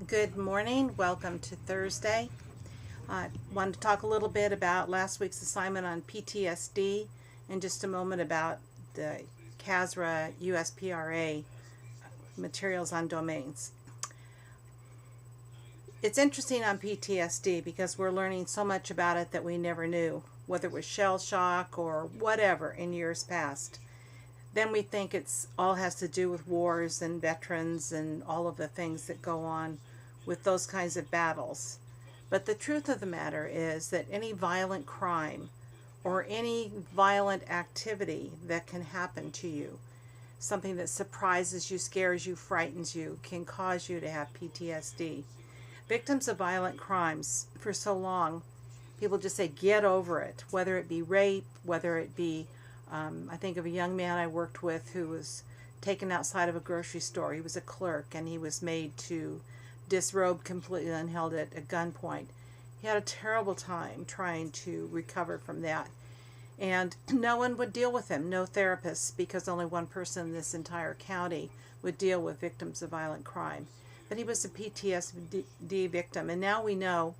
Good morning. Welcome to Thursday. I wanted to talk a little bit about last week's assignment on PTSD in just a moment about the CASRA USPRA materials on domains. It's interesting on PTSD because we're learning so much about it that we never knew, whether it was shell shock or whatever in years past. Then we think it's all has to do with wars and veterans and all of the things that go on with those kinds of battles. But the truth of the matter is that any violent crime or any violent activity that can happen to you, something that surprises you, scares you, frightens you, can cause you to have PTSD. Victims of violent crimes, for so long, people just say, get over it, whether it be rape, whether it be I think of a young man I worked with who was taken outside of a grocery store. He was a clerk and he was made to disrobe completely and held at a gunpoint. He had a terrible time trying to recover from that. And no one would deal with him, no therapists, because only one person in this entire county would deal with victims of violent crime. But he was a PTSD victim, and now we know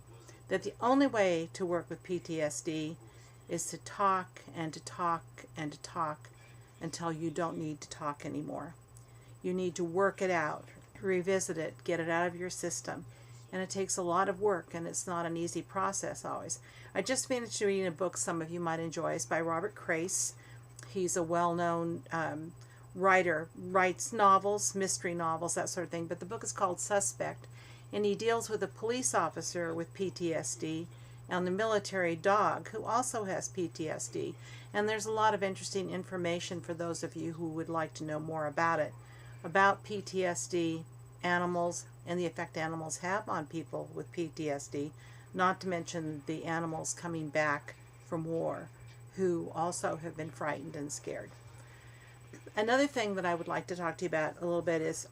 that the only way to work with PTSD is to talk and to talk and to talk until you don't need to talk anymore. You need to work it out, revisit it, get it out of your system. And it takes a lot of work, and it's not an easy process always. I just finished reading a book some of you might enjoy. It's by Robert Crace. He's a well-known writer, writes novels, mystery novels, that sort of thing. But the book is called Suspect, and he deals with a police officer with PTSD and the military dog who also has PTSD. And there's a lot of interesting information for those of you who would like to know more about it, about PTSD, animals, and the effect animals have on people with PTSD, not to mention the animals coming back from war who also have been frightened and scared. Another thing that I would like to talk to you about a little bit is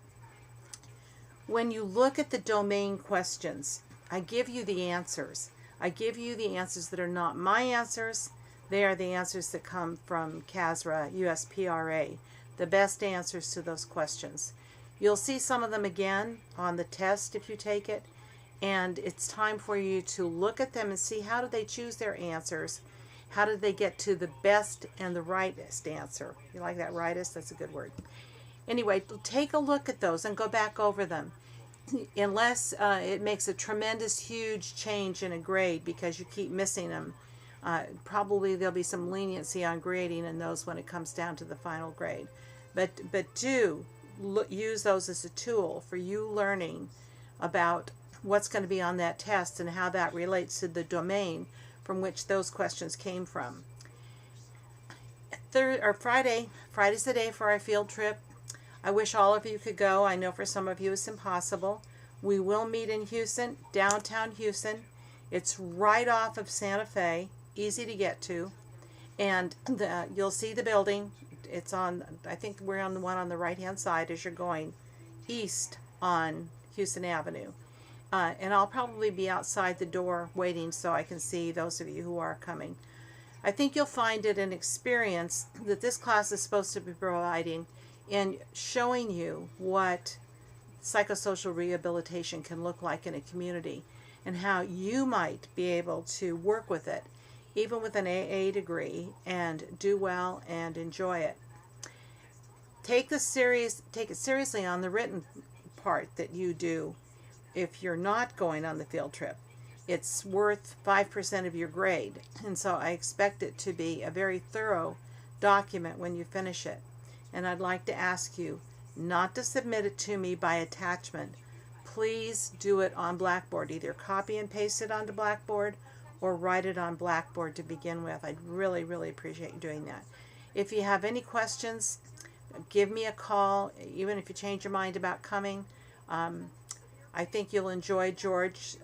when you look at the domain questions, I give you the answers. I give you the answers that are not my answers. They are the answers that come from CASRA, USPRA, the best answers to those questions. You'll see some of them again on the test if you take it, and it's time for you to look at them and see how do they choose their answers. How did they get to the best and the rightest answer? You like that, rightest? That's a good word. Anyway, take a look at those and go back over them. Unless it makes a tremendous, huge change in a grade because you keep missing them, probably there'll be some leniency on grading in those when it comes down to the final grade. But do use those as a tool for you learning about what's going to be on that test and how that relates to the domain from which those questions came from. Friday's the day for our field trip. I wish all of you could go. I know for some of you it's impossible. We will meet in Houston, downtown Houston. It's right off of Santa Fe, easy to get to. And you'll see the building. It's on, I think we're on the one on the right-hand side as you're going east on Houston Avenue. And I'll probably be outside the door waiting so I can see those of you who are coming. I think you'll find it an experience that this class is supposed to be providing in showing you what psychosocial rehabilitation can look like in a community and how you might be able to work with it, even with an AA degree, and do well and enjoy it. Take it seriously on the written part that you do if you're not going on the field trip. It's worth 5% of your grade, and so I expect it to be a very thorough document when you finish it. And I'd like to ask you not to submit it to me by attachment. Please do it on Blackboard. Either copy and paste it onto Blackboard or write it on Blackboard to begin with. I'd really, really appreciate you doing that. If you have any questions, give me a call, even if you change your mind about coming. I think you'll enjoy George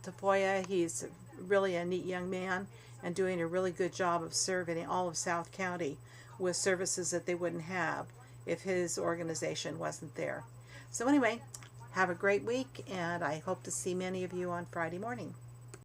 Tafoya. He's really a neat young man and doing a really good job of serving all of South County with services that they wouldn't have if his organization wasn't there. So anyway, have a great week, and I hope to see many of you on Friday morning.